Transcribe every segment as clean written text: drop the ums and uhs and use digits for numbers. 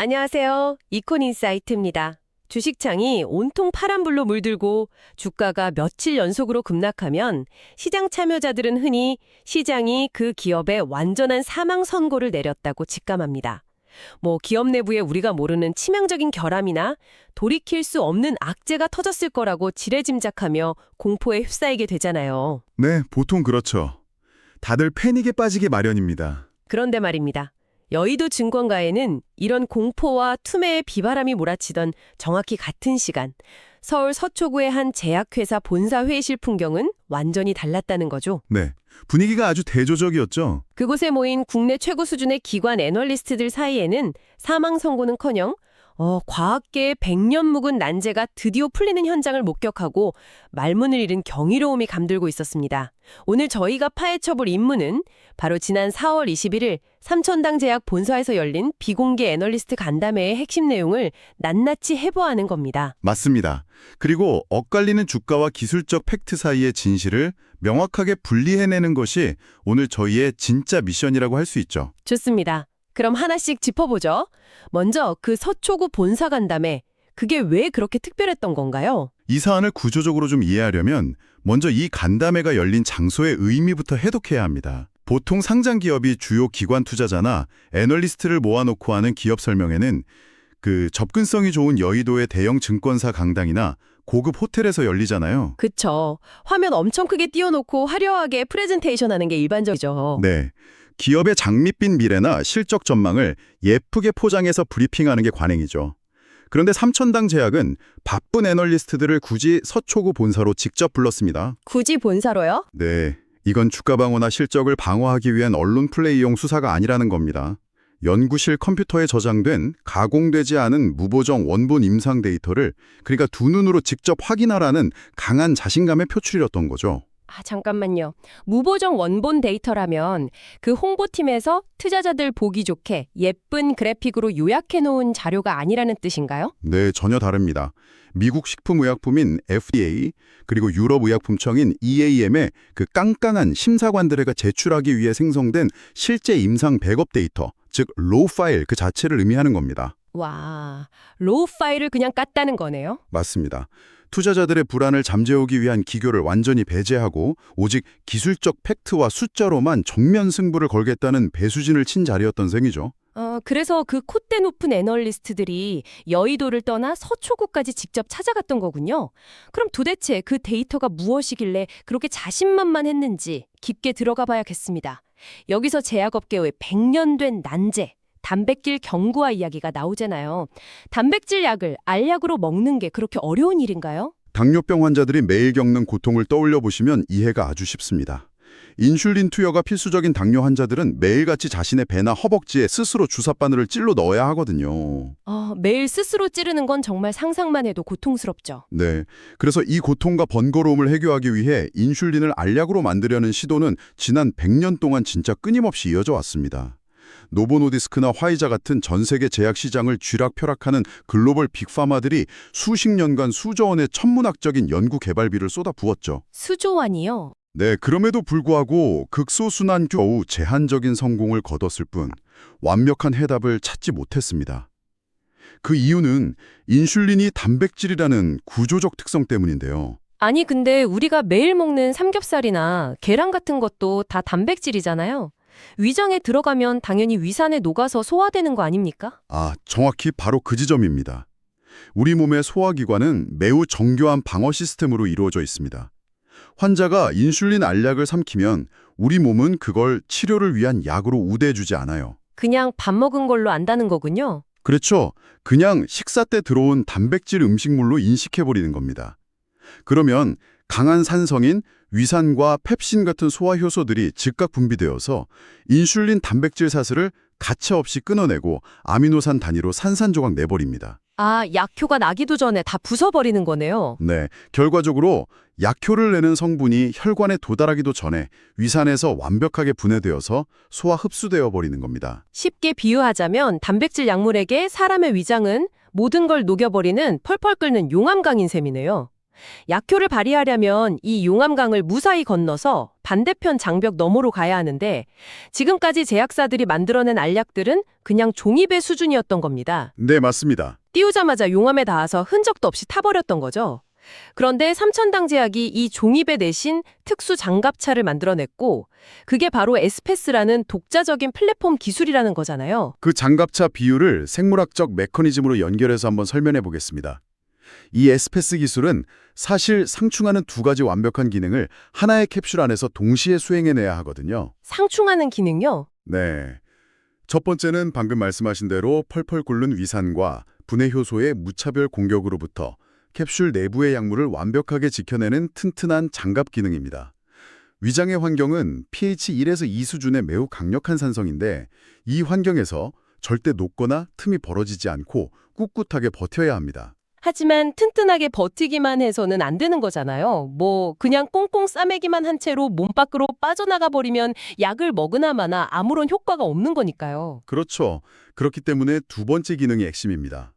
안녕하세요. 이콘인사이트입니다. 주식창이 온통 파란불로 물들고 주가가 며칠 연속으로 급락하면 시장 참여자들은 흔히 시장이 그 기업에 완전한 사망 선고를 내렸다고 직감합니다. 기업 내부에 우리가 모르는 치명적인 결함이나 돌이킬 수 없는 악재가 터졌을 거라고 지레짐작하며 공포에 휩싸이게 되잖아요. 네, 보통 그렇죠. 다들 패닉에 빠지기 마련입니다. 그런데 말입니다. 여의도 증권가에는 이런 공포와 투매의 비바람이 몰아치던 정확히 같은 시간, 서울 서초구의 한 제약회사 본사 회의실 풍경은 완전히 달랐다는 거죠. 네, 분위기가 아주 대조적이었죠. 그곳에 모인 국내 최고 수준의 기관 애널리스트들 사이에는 사망 선고는커녕 과학계의 100년 묵은 난제가 드디어 풀리는 현장을 목격하고 말문을 잃은 경이로움이 감돌고 있었습니다. 오늘 저희가 파헤쳐볼 인물은 바로 지난 4월 21일 삼천당 제약 본사에서 열린 비공개 애널리스트 간담회의 핵심 내용을 낱낱이 해부하는 겁니다. 맞습니다. 그리고 엇갈리는 주가와 기술적 팩트 사이의 진실을 명확하게 분리해내는 것이 오늘 저희의 진짜 미션이라고 할 수 있죠. 좋습니다. 그럼 하나씩 짚어보죠. 먼저 그 서초구 본사 간담회, 그게 왜 그렇게 특별했던 건가요? 이 사안을 구조적으로 좀 이해하려면 먼저 이 간담회가 열린 장소의 의미부터 해독해야 합니다. 보통 상장 기업이 주요 기관 투자자나 애널리스트를 모아놓고 하는 기업 설명회는 그 접근성이 좋은 여의도의 대형 증권사 강당이나 고급 호텔에서 열리잖아요. 그쵸. 화면 엄청 크게 띄워놓고 화려하게 프레젠테이션 하는 게 일반적이죠. 네. 기업의 장밋빛 미래나 실적 전망을 예쁘게 포장해서 브리핑하는 게 관행이죠. 그런데 삼천당 제약은 바쁜 애널리스트들을 굳이 서초구 본사로 직접 불렀습니다. 굳이 본사로요? 네, 이건 주가 방어나 실적을 방어하기 위한 언론 플레이용 수사가 아니라는 겁니다. 연구실 컴퓨터에 저장된 가공되지 않은 무보정 원본 임상 데이터를 그러니까 두 눈으로 직접 확인하라는 강한 자신감의 표출이었던 거죠. 잠깐만요. 무보정 원본 데이터라면 그 홍보팀에서 투자자들 보기 좋게 예쁜 그래픽으로 요약해놓은 자료가 아니라는 뜻인가요? 네, 전혀 다릅니다. 미국 식품의약품인 FDA 그리고 유럽의약품청인 EAM의 그 깡깡한 심사관들에게 제출하기 위해 생성된 실제 임상 백업 데이터, 즉 로우 파일 그 자체를 의미하는 겁니다. 와, 로우 파일을 그냥 깠다는 거네요? 맞습니다. 투자자들의 불안을 잠재우기 위한 기교를 완전히 배제하고 오직 기술적 팩트와 숫자로만 정면 승부를 걸겠다는 배수진을 친 자리였던 셈이죠. 그래서 그 콧대 높은 애널리스트들이 여의도를 떠나 서초구까지 직접 찾아갔던 거군요. 그럼 도대체 그 데이터가 무엇이길래 그렇게 자신만만했는지 깊게 들어가 봐야겠습니다. 여기서 제약업계의 100년 된 난제, 단백질 경구화 이야기가 나오잖아요. 단백질 약을 알약으로 먹는 게 그렇게 어려운 일인가요? 당뇨병 환자들이 매일 겪는 고통을 떠올려 보시면 이해가 아주 쉽습니다. 인슐린 투여가 필수적인 당뇨 환자들은 매일같이 자신의 배나 허벅지에 스스로 주사바늘을 찔러 넣어야 하거든요. 매일 스스로 찌르는 건 정말 상상만 해도 고통스럽죠. 네, 그래서 이 고통과 번거로움을 해결하기 위해 인슐린을 알약으로 만들려는 시도는 지난 100년 동안 진짜 끊임없이 이어져 왔습니다. 노보노디스크나 화이자 같은 전 세계 제약 시장을 쥐락펴락하는 글로벌 빅파마들이 수십 년간 수조 원의 천문학적인 연구 개발비를 쏟아부었죠. 수조 원이요? 네, 그럼에도 불구하고 극소수난 겨우 제한적인 성공을 거뒀을 뿐 완벽한 해답을 찾지 못했습니다. 그 이유는 인슐린이 단백질이라는 구조적 특성 때문인데요. 아니 근데 우리가 매일 먹는 삼겹살이나 계란 같은 것도 다 단백질이잖아요. 위장에 들어가면 당연히 위산에 녹아서 소화되는 거 아닙니까? 정확히 바로 그 지점입니다. 우리 몸의 소화기관은 매우 정교한 방어 시스템으로 이루어져 있습니다. 환자가 인슐린 알약을 삼키면 우리 몸은 그걸 치료를 위한 약으로 우대해주지 않아요. 그냥 밥 먹은 걸로 안다는 거군요. 그렇죠. 그냥 식사 때 들어온 단백질 음식물로 인식해버리는 겁니다. 그러면 강한 산성인 위산과 펩신 같은 소화 효소들이 즉각 분비되어서 인슐린 단백질 사슬을 가차없이 끊어내고 아미노산 단위로 산산조각 내버립니다. 약효가 나기도 전에 다 부숴버리는 거네요. 네, 결과적으로 약효를 내는 성분이 혈관에 도달하기도 전에 위산에서 완벽하게 분해되어서 소화 흡수되어 버리는 겁니다. 쉽게 비유하자면 단백질 약물에게 사람의 위장은 모든 걸 녹여버리는 펄펄 끓는 용암강인 셈이네요. 약효를 발휘하려면 이 용암강을 무사히 건너서 반대편 장벽 너머로 가야 하는데 지금까지 제약사들이 만들어낸 알약들은 그냥 종이배 수준이었던 겁니다. 네, 맞습니다. 띄우자마자 용암에 닿아서 흔적도 없이 타버렸던 거죠. 그런데 삼천당 제약이 이 종이배 대신 특수 장갑차를 만들어냈고 그게 바로 에스페스라는 독자적인 플랫폼 기술이라는 거잖아요. 그 장갑차 비율을 생물학적 메커니즘으로 연결해서 한번 설명해 보겠습니다. 이 에스페스 기술은 사실 상충하는 두 가지 완벽한 기능을 하나의 캡슐 안에서 동시에 수행해내야 하거든요. 상충하는 기능요? 네. 첫 번째는 방금 말씀하신 대로 펄펄 끓는 위산과 분해 효소의 무차별 공격으로부터 캡슐 내부의 약물을 완벽하게 지켜내는 튼튼한 장갑 기능입니다. 위장의 환경은 pH 1에서 2 수준의 매우 강력한 산성인데 이 환경에서 절대 녹거나 틈이 벌어지지 않고 꿋꿋하게 버텨야 합니다. 하지만 튼튼하게 버티기만 해서는 안 되는 거잖아요. 그냥 꽁꽁 싸매기만 한 채로 몸 밖으로 빠져나가 버리면 약을 먹으나 마나 아무런 효과가 없는 거니까요. 그렇죠. 그렇기 때문에 두 번째 기능이 핵심입니다.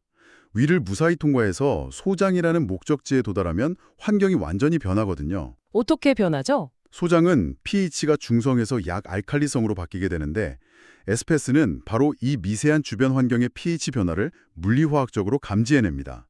위를 무사히 통과해서 소장이라는 목적지에 도달하면 환경이 완전히 변하거든요. 어떻게 변하죠? 소장은 pH가 중성에서 약 알칼리성으로 바뀌게 되는데 에스페스는 바로 이 미세한 주변 환경의 pH 변화를 물리화학적으로 감지해냅니다.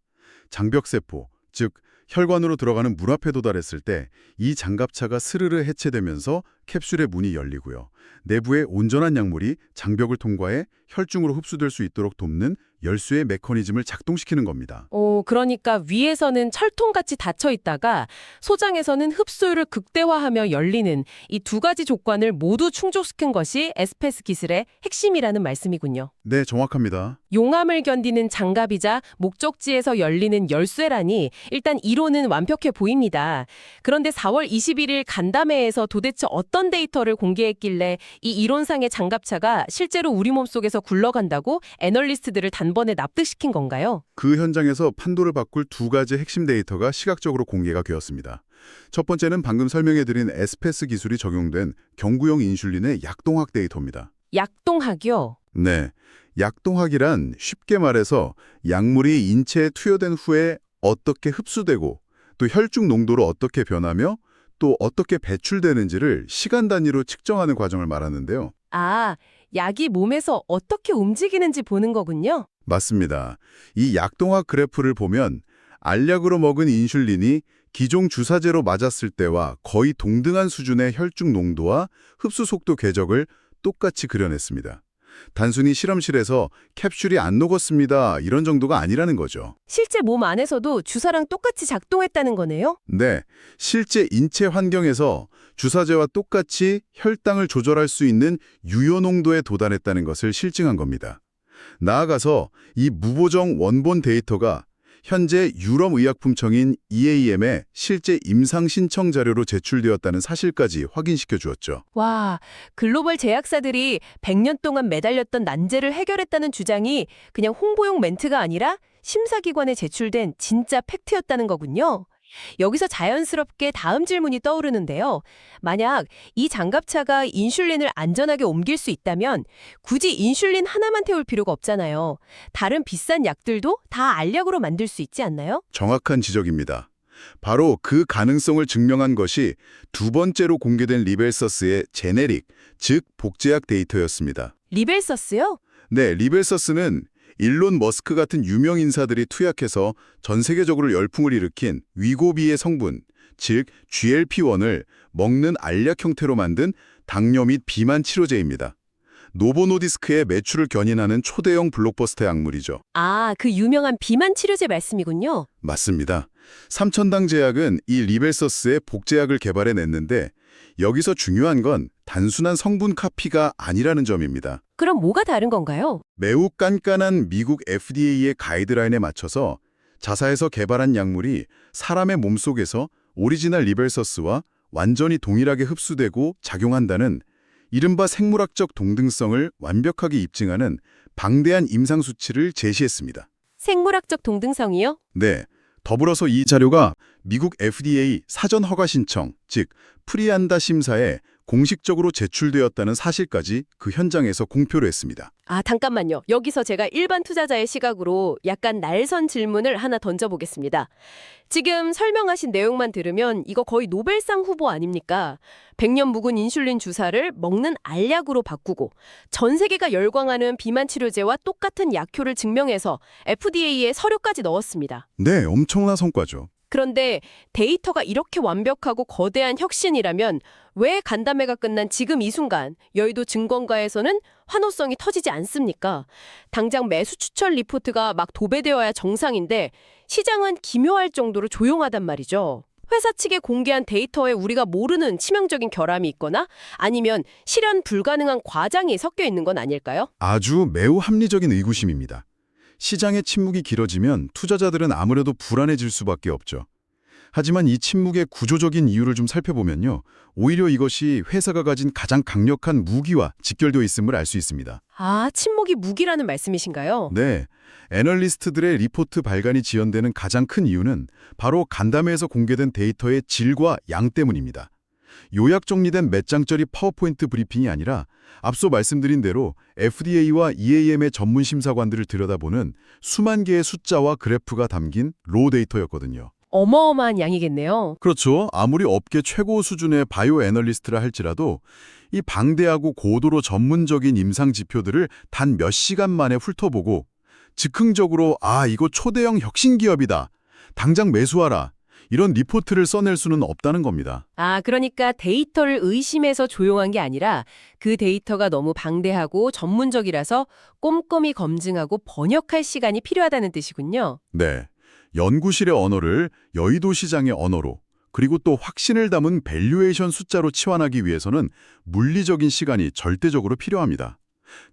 장벽세포, 즉 혈관으로 들어가는 물 앞에 도달했을 때 이 장갑차가 스르르 해체되면서 캡슐의 문이 열리고요. 내부의 온전한 약물이 장벽을 통과해 혈중으로 흡수될 수 있도록 돕는 열쇠의 메커니즘을 작동시키는 겁니다. 그러니까 위에서는 철통같이 닫혀 있다가 소장에서는 흡수율을 극대화하며 열리는 이 두 가지 조건을 모두 충족시킨 것이 에스페스 기술의 핵심이라는 말씀이군요. 네, 정확합니다. 용암을 견디는 장갑이자 목적지에서 열리는 열쇠라니 일단 이론은 완벽해 보입니다. 그런데 4월 21일 간담회에서 도대체 어떤 데이터를 공개했길래 이 이론상의 장갑차가 실제로 우리 몸속에서 굴러간다고 애널리스트들을 단번에 납득시킨 건가요? 그 현장에서 판도를 바꿀 두 가지 핵심 데이터가 시각적으로 공개가 되었습니다. 첫 번째는 방금 설명해드린 에스페스 기술이 적용된 경구용 인슐린의 약동학 데이터입니다. 약동학이요? 네, 약동학이란 쉽게 말해서 약물이 인체에 투여된 후에 어떻게 흡수되고 또 혈중 농도로 어떻게 변하며 또 어떻게 배출되는지를 시간 단위로 측정하는 과정을 말하는데요. 약이 몸에서 어떻게 움직이는지 보는 거군요. 맞습니다. 이 약동학 그래프를 보면 알약으로 먹은 인슐린이 기존 주사제로 맞았을 때와 거의 동등한 수준의 혈중 농도와 흡수 속도 궤적을 똑같이 그려냈습니다. 단순히 실험실에서 캡슐이 안 녹았습니다. 이런 정도가 아니라는 거죠. 실제 몸 안에서도 주사랑 똑같이 작동했다는 거네요? 네, 실제 인체 환경에서 주사제와 똑같이 혈당을 조절할 수 있는 유효 농도에 도달했다는 것을 실증한 겁니다. 나아가서 이 무보정 원본 데이터가 현재 유럽의약품청인 EAM에 실제 임상 신청 자료로 제출되었다는 사실까지 확인시켜 주었죠. 와, 글로벌 제약사들이 100년 동안 매달렸던 난제를 해결했다는 주장이 그냥 홍보용 멘트가 아니라 심사기관에 제출된 진짜 팩트였다는 거군요. 여기서 자연스럽게 다음 질문이 떠오르는데요. 만약 이 장갑차가 인슐린을 안전하게 옮길 수 있다면 굳이 인슐린 하나만 태울 필요가 없잖아요. 다른 비싼 약들도 다 알약으로 만들 수 있지 않나요? 정확한 지적입니다. 바로 그 가능성을 증명한 것이 두 번째로 공개된 리벨서스의 제네릭, 즉 복제약 데이터였습니다. 리벨서스요? 네, 리벨서스는 일론 머스크 같은 유명 인사들이 투약해서 전 세계적으로 열풍을 일으킨 위고비의 성분, 즉 GLP-1을 먹는 알약 형태로 만든 당뇨 및 비만 치료제입니다. 노보노디스크의 매출을 견인하는 초대형 블록버스터 약물이죠. 그 유명한 비만 치료제 말씀이군요. 맞습니다. 삼천당 제약은 이 리벨서스의 복제약을 개발해냈는데 여기서 중요한 건 단순한 성분 카피가 아니라는 점입니다. 그럼 뭐가 다른 건가요? 매우 깐깐한 미국 FDA의 가이드라인에 맞춰서 자사에서 개발한 약물이 사람의 몸속에서 오리지널 리벨서스와 완전히 동일하게 흡수되고 작용한다는 이른바 생물학적 동등성을 완벽하게 입증하는 방대한 임상 수치를 제시했습니다. 생물학적 동등성이요? 네, 더불어서 이 자료가 미국 FDA 사전 허가 신청, 즉 프리안다 심사에 공식적으로 제출되었다는 사실까지 그 현장에서 공표를 했습니다. 아, 잠깐만요. 여기서 제가 일반 투자자의 시각으로 약간 날선 질문을 하나 던져보겠습니다. 지금 설명하신 내용만 들으면 이거 거의 노벨상 후보 아닙니까? 100년 묵은 인슐린 주사를 먹는 알약으로 바꾸고 전 세계가 열광하는 비만 치료제와 똑같은 약효를 증명해서 FDA에 서류까지 넣었습니다. 네, 엄청난 성과죠. 그런데 데이터가 이렇게 완벽하고 거대한 혁신이라면 왜 간담회가 끝난 지금 이 순간 여의도 증권가에서는 환호성이 터지지 않습니까? 당장 매수 추천 리포트가 막 도배되어야 정상인데 시장은 기묘할 정도로 조용하단 말이죠. 회사 측에 공개한 데이터에 우리가 모르는 치명적인 결함이 있거나 아니면 실현 불가능한 과장이 섞여 있는 건 아닐까요? 아주 매우 합리적인 의구심입니다. 시장의 침묵이 길어지면 투자자들은 아무래도 불안해질 수밖에 없죠. 하지만 이 침묵의 구조적인 이유를 좀 살펴보면요. 오히려 이것이 회사가 가진 가장 강력한 무기와 직결되어 있음을 알 수 있습니다. 아, 침묵이 무기라는 말씀이신가요? 네, 애널리스트들의 리포트 발간이 지연되는 가장 큰 이유는 바로 간담회에서 공개된 데이터의 질과 양 때문입니다. 요약 정리된 몇 장짜리 파워포인트 브리핑이 아니라 앞서 말씀드린 대로 FDA와 EAM의 전문 심사관들을 들여다보는 수만 개의 숫자와 그래프가 담긴 로 데이터였거든요. 어마어마한 양이겠네요. 그렇죠. 아무리 업계 최고 수준의 바이오 애널리스트라 할지라도 이 방대하고 고도로 전문적인 임상 지표들을 단 몇 시간 만에 훑어보고 즉흥적으로 이거 초대형 혁신 기업이다. 당장 매수하라. 이런 리포트를 써낼 수는 없다는 겁니다. 아, 그러니까 데이터를 의심해서 조용한 게 아니라 그 데이터가 너무 방대하고 전문적이라서 꼼꼼히 검증하고 번역할 시간이 필요하다는 뜻이군요. 네. 연구실의 언어를 여의도 시장의 언어로 그리고 또 확신을 담은 밸류에이션 숫자로 치환하기 위해서는 물리적인 시간이 절대적으로 필요합니다.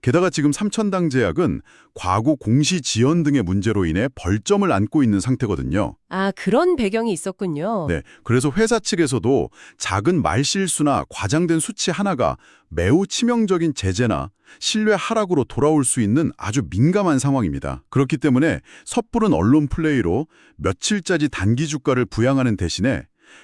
게다가 지금 삼천당 제약은 과거 공시 지연 등의 문제로 인해 벌점을 안고 있는 상태거든요. 아, 그런 배경이 있었군요. 네, 그래서 회사 측에서도 작은 말실수나 과장된 수치 하나가 매우 치명적인 제재나 신뢰 하락으로 돌아올 수 있는 아주 민감한 상황입니다. 그렇기 때문에 섣부른 언론 플레이로 며칠짜리 단기 주가를 부양하는 대신에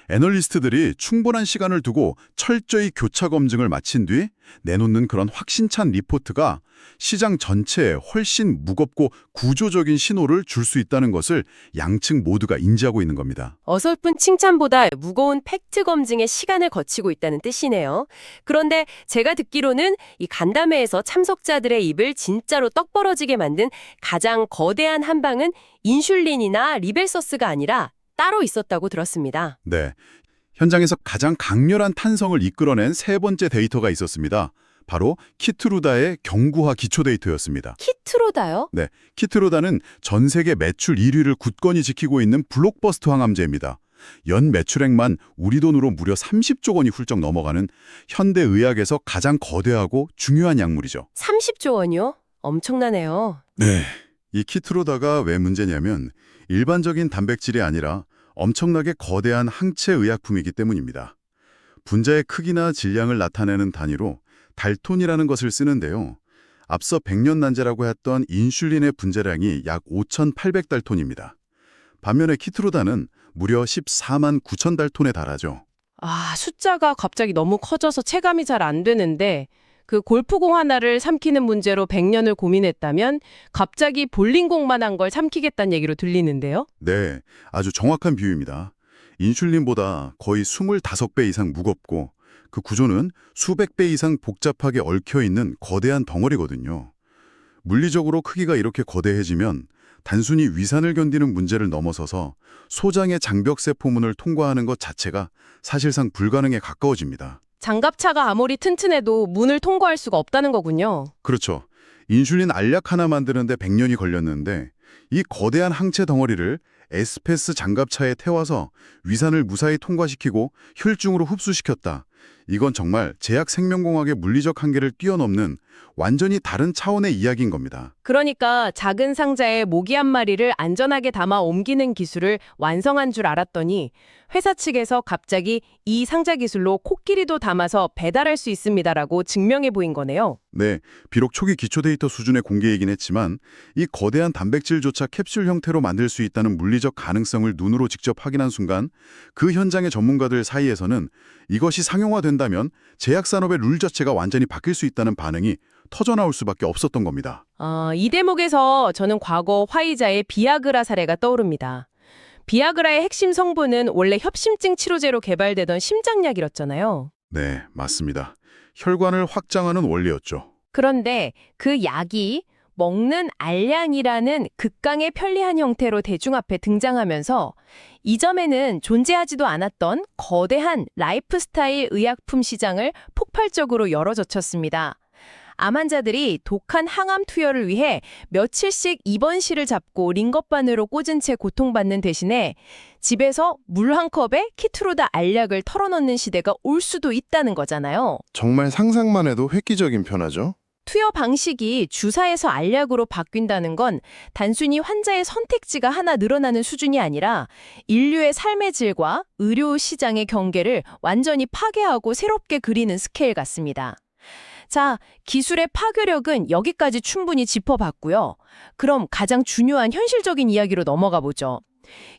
애널리스트들이 충분한 시간을 두고 철저히 교차 검증을 마친 뒤 내놓는 그런 확신찬 리포트가 시장 전체에 훨씬 무겁고 구조적인 신호를 줄 수 있다는 것을 양측 모두가 인지하고 있는 겁니다. 어설픈 칭찬보다 무거운 팩트 검증의 시간을 거치고 있다는 뜻이네요. 그런데 제가 듣기로는 이 간담회에서 참석자들의 입을 진짜로 떡 벌어지게 만든 가장 거대한 한방은 인슐린이나 리벨서스가 아니라 따로 있었다고 들었습니다. 네, 현장에서 가장 강렬한 탄성을 이끌어낸 세 번째 데이터가 있었습니다. 바로 키트루다의 경구화 기초 데이터였습니다. 키트로다요? 네, 키트루다는 전 세계 매출 1위를 굳건히 지키고 있는 블록버스터 항암제입니다. 연 매출액만 우리 돈으로 무려 30조 원이 훌쩍 넘어가는 현대의학에서 가장 거대하고 중요한 약물이죠. 30조 원이요? 엄청나네요. 네, 이 키트루다가 왜 문제냐면 일반적인 단백질이 아니라 엄청나게 거대한 항체 의약품이기 때문입니다. 분자의 크기나 질량을 나타내는 단위로 달톤이라는 것을 쓰는데요. 앞서 100년 난제라고 했던 인슐린의 분자량이 약 5,800달톤입니다. 반면에 키트루다는 무려 14만 9천 달톤에 달하죠. 아, 숫자가 갑자기 너무 커져서 체감이 잘 안 되는데 그 골프공 하나를 삼키는 문제로 100년을 고민했다면 갑자기 볼링공만한 걸 삼키겠다는 얘기로 들리는데요. 네, 아주 정확한 비유입니다. 인슐린보다 거의 25배 이상 무겁고 그 구조는 수백 배 이상 복잡하게 얽혀있는 거대한 덩어리거든요. 물리적으로 크기가 이렇게 거대해지면 단순히 위산을 견디는 문제를 넘어서서 소장의 장벽세 포문을 통과하는 것 자체가 사실상 불가능에 가까워집니다. 장갑차가 아무리 튼튼해도 문을 통과할 수가 없다는 거군요. 그렇죠. 인슐린 알약 하나 만드는데 100년이 걸렸는데 이 거대한 항체 덩어리를 에스페스 장갑차에 태워서 위산을 무사히 통과시키고 혈중으로 흡수시켰다. 이건 정말 제약 생명공학의 물리적 한계를 뛰어넘는 완전히 다른 차원의 이야기인 겁니다. 그러니까 작은 상자에 모기 한 마리를 안전하게 담아 옮기는 기술을 완성한 줄 알았더니 회사 측에서 갑자기 이 상자 기술로 코끼리도 담아서 배달할 수 있습니다라고 증명해 보인 거네요. 네, 비록 초기 기초 데이터 수준의 공개이긴 했지만 이 거대한 단백질조차 캡슐 형태로 만들 수 있다는 물리적 가능성을 눈으로 직접 확인한 순간 그 현장의 전문가들 사이에서는 이것이 상용화된다면 한다면 제약산업의 룰 자체가 완전히 바뀔 수 있다는 반응이 터져나올 수밖에 없었던 겁니다. 이 대목에서 저는 과거 화이자의 비아그라 사례가 떠오릅니다. 비아그라의 핵심 성분은 원래 협심증 치료제로 개발되던 심장약이었잖아요. 네, 맞습니다. 혈관을 확장하는 원리였죠. 그런데 그 약이 먹는 알약이라는 극강의 편리한 형태로 대중 앞에 등장하면서 이점에는 존재하지도 않았던 거대한 라이프스타일 의약품 시장을 폭발적으로 열어젖혔습니다. 암 환자들이 독한 항암 투여를 위해 며칠씩 입원실을 잡고 링거바늘로 꽂은 채 고통받는 대신에 집에서 물 한 컵에 키트로다 알약을 털어넣는 시대가 올 수도 있다는 거잖아요. 정말 상상만 해도 획기적인 변화죠. 투여 방식이 주사에서 알약으로 바뀐다는 건 단순히 환자의 선택지가 하나 늘어나는 수준이 아니라 인류의 삶의 질과 의료 시장의 경계를 완전히 파괴하고 새롭게 그리는 스케일 같습니다. 자, 기술의 파괴력은 여기까지 충분히 짚어봤고요. 그럼 가장 중요한 현실적인 이야기로 넘어가 보죠.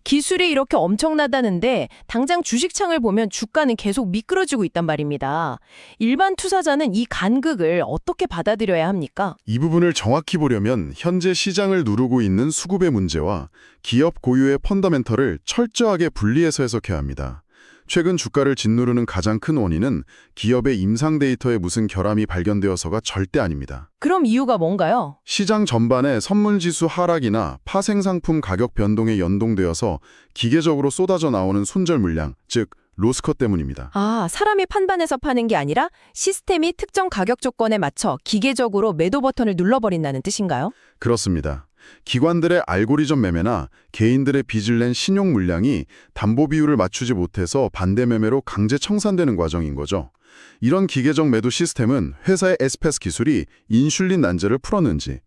기술이 이렇게 엄청나다는데 당장 주식창을 보면 주가는 계속 미끄러지고 있단 말입니다. 일반 투자자는 이 간극을 어떻게 받아들여야 합니까? 이 부분을 정확히 보려면 현재 시장을 누르고 있는 수급의 문제와 기업 고유의 펀더멘털을 철저하게 분리해서 해석해야 합니다. 최근 주가를 짓누르는 가장 큰 원인은 기업의 임상 데이터에 무슨 결함이 발견되어서가 절대 아닙니다. 그럼 이유가 뭔가요? 시장 전반의 선물지수 하락이나 파생상품 가격 변동에 연동되어서 기계적으로 쏟아져 나오는 손절 물량, 즉 로스컷 때문입니다. 사람이 판단해서 파는 게 아니라 시스템이 특정 가격 조건에 맞춰 기계적으로 매도 버튼을 눌러버린다는 뜻인가요? 그렇습니다. 기관들의 알고리즘 매매나 개인들의 빚을 낸 신용 물량이 담보 비율을 맞추지 못해서 반대 매매로 강제 청산되는 과정인 거죠. 이런 기계적 매도 시스템은 회사의 에스페스 기술이 인슐린 난제를 풀었는지,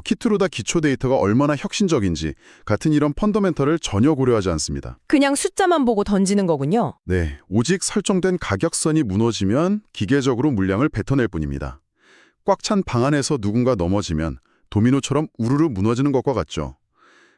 키트로다 기초 데이터가 얼마나 혁신적인지 같은 이런 펀더멘털을 전혀 고려하지 않습니다. 그냥 숫자만 보고 던지는 거군요. 네, 오직 설정된 가격선이 무너지면 기계적으로 물량을 뱉어낼 뿐입니다. 꽉 찬 방 안에서 누군가 넘어지면 도미노처럼 우르르 무너지는 것과 같죠.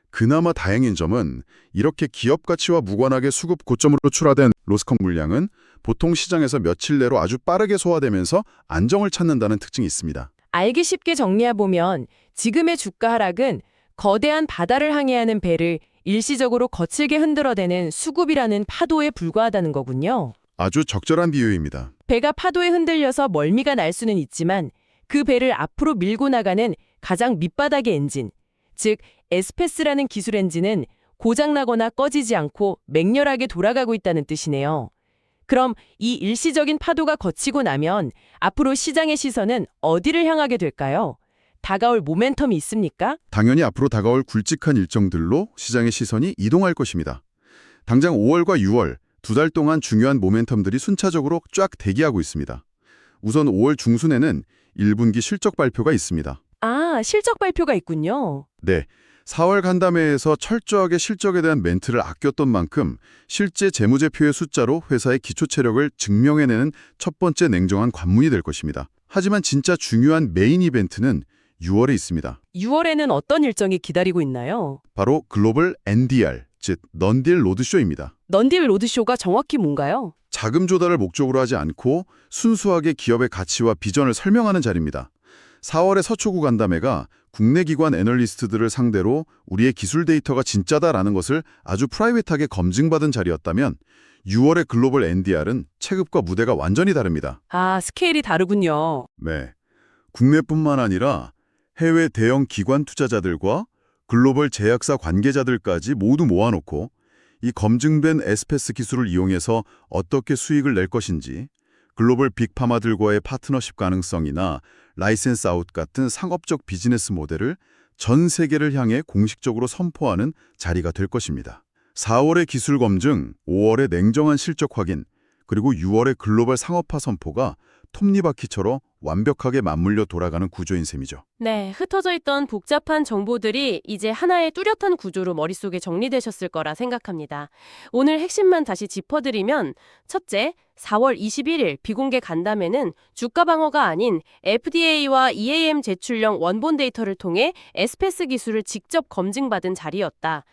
그나마 다행인 점은 이렇게 기업 가치와 무관하게 수급 고점으로 출하된 로스컷 물량은 보통 시장에서 며칠 내로 아주 빠르게 소화되면서 안정을 찾는다는 특징이 있습니다. 알기 쉽게 정리해보면 지금의 주가 하락은 거대한 바다를 항해하는 배를 일시적으로 거칠게 흔들어대는 수급이라는 파도에 불과하다는 거군요. 아주 적절한 비유입니다. 배가 파도에 흔들려서 멀미가 날 수는 있지만 그 배를 앞으로 밀고 나가는 가장 밑바닥의 엔진, 즉 에스페스라는 기술 엔진은 고장나거나 꺼지지 않고 맹렬하게 돌아가고 있다는 뜻이네요. 그럼 이 일시적인 파도가 거치고 나면 앞으로 시장의 시선은 어디를 향하게 될까요? 다가올 모멘텀이 있습니까? 당연히 앞으로 다가올 굵직한 일정들로 시장의 시선이 이동할 것입니다. 당장 5월과 6월 두 달 동안 중요한 모멘텀들이 순차적으로 쫙 대기하고 있습니다. 우선 5월 중순에는 1분기 실적 발표가 있습니다. 실적 발표가 있군요. 네, 4월 간담회에서 철저하게 실적에 대한 멘트를 아꼈던 만큼 실제 재무제표의 숫자로 회사의 기초 체력을 증명해내는 첫 번째 냉정한 관문이 될 것입니다. 하지만 진짜 중요한 메인 이벤트는 6월에 있습니다. 6월에는 어떤 일정이 기다리고 있나요? 바로 글로벌 NDR, 즉 넌딜 로드쇼입니다. 넌딜 로드쇼가 정확히 뭔가요? 자금 조달을 목적으로 하지 않고 순수하게 기업의 가치와 비전을 설명하는 자리입니다. 4월의 서초구 간담회가 국내 기관 애널리스트들을 상대로 우리의 기술 데이터가 진짜다라는 것을 아주 프라이빗하게 검증받은 자리였다면 6월의 글로벌 NDR은 체급과 무대가 완전히 다릅니다. 스케일이 다르군요. 네, 국내뿐만 아니라 해외 대형 기관 투자자들과 글로벌 제약사 관계자들까지 모두 모아놓고 이 검증된 에스페스 기술을 이용해서 어떻게 수익을 낼 것인지, 글로벌 빅파마들과의 파트너십 가능성이나 라이센스 아웃 같은 상업적 비즈니스 모델을 전 세계를 향해 공식적으로 선포하는 자리가 될 것입니다. 4월의 기술 검증, 5월의 냉정한 실적 확인, 그리고 6월의 글로벌 상업화 선포가 톱니바퀴처럼 완벽하게 맞물려 돌아가는 구조인 셈이죠. 네, 흩어져 있던 복잡한 정보들이 이제 하나의 뚜렷한 구조로 머릿속에 정리되셨을 거라 생각합니다. 오늘 핵심만 다시 짚어드리면 첫째, 4월 21일 비공개 간담회는 주가 방어가 아닌 FDA와 EAM 제출형 원본 데이터를 통해 에스페스 기술을 직접 검증받은 자리였다.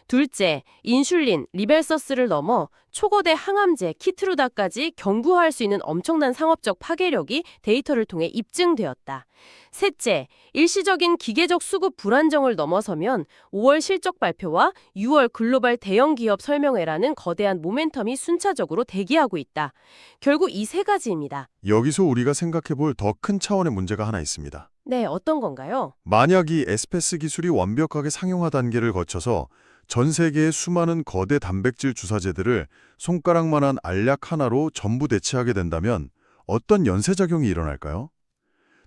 둘째, 인슐린, 리벨서스를 넘어 초거대 항암제, 키트루다까지 경부화할 수 있는 엄청난 상업적 파괴력이 데이터를 통해 입증되었다. 셋째, 일시적인 기계적 수급 불안정을 넘어서면 5월 실적 발표와 6월 글로벌 대형 기업 설명회라는 거대한 모멘텀이 순차적으로 대기하고 있다. 결국 이 세 가지입니다. 여기서 우리가 생각해 볼 더 큰 차원의 문제가 하나 있습니다. 네, 어떤 건가요? 만약 이 에스페스 기술이 완벽하게 상용화 단계를 거쳐서 전 세계의 수많은 거대 단백질 주사제들을 손가락만한 알약 하나로 전부 대체하게 된다면 어떤 연쇄작용이 일어날까요?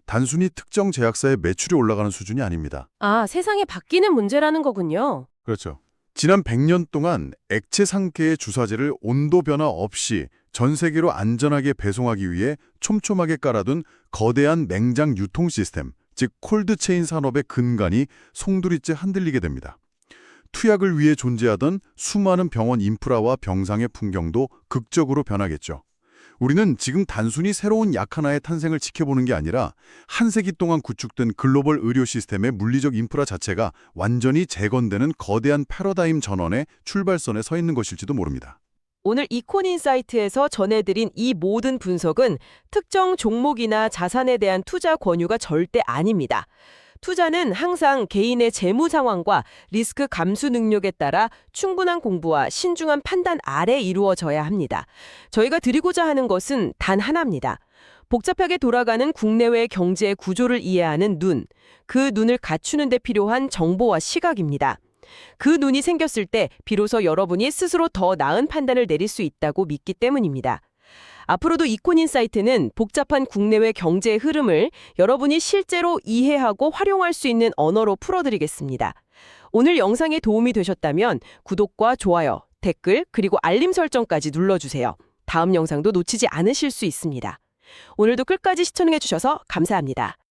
단순히 특정 제약사의 매출이 올라가는 수준이 아닙니다. 아, 세상에 바뀌는 문제라는 거군요. 그렇죠. 지난 100년 동안 액체 상태의 주사제를 온도 변화 없이 전 세계로 안전하게 배송하기 위해 촘촘하게 깔아둔 거대한 냉장 유통 시스템, 즉 콜드체인 산업의 근간이 송두리째 흔들리게 됩니다. 투약을 위해 존재하던 수많은 병원 인프라와 병상의 풍경도 극적으로 변하겠죠. 우리는 지금 단순히 새로운 약 하나의 탄생을 지켜보는 게 아니라 한 세기 동안 구축된 글로벌 의료 시스템의 물리적 인프라 자체가 완전히 재건되는 거대한 패러다임 전환의 출발선에 서 있는 것일지도 모릅니다. 오늘 이콘인사이트에서 전해드린 이 모든 분석은 특정 종목이나 자산에 대한 투자 권유가 절대 아닙니다. 투자는 항상 개인의 재무 상황과 리스크 감수 능력에 따라 충분한 공부와 신중한 판단 아래 이루어져야 합니다. 저희가 드리고자 하는 것은 단 하나입니다. 복잡하게 돌아가는 국내외 경제의 구조를 이해하는 눈, 그 눈을 갖추는 데 필요한 정보와 시각입니다. 그 눈이 생겼을 때 비로소 여러분이 스스로 더 나은 판단을 내릴 수 있다고 믿기 때문입니다. 앞으로도 이콘인사이트는 복잡한 국내외 경제의 흐름을 여러분이 실제로 이해하고 활용할 수 있는 언어로 풀어드리겠습니다. 오늘 영상에 도움이 되셨다면 구독과 좋아요, 댓글, 그리고 알림 설정까지 눌러주세요. 다음 영상도 놓치지 않으실 수 있습니다. 오늘도 끝까지 시청해주셔서 감사합니다.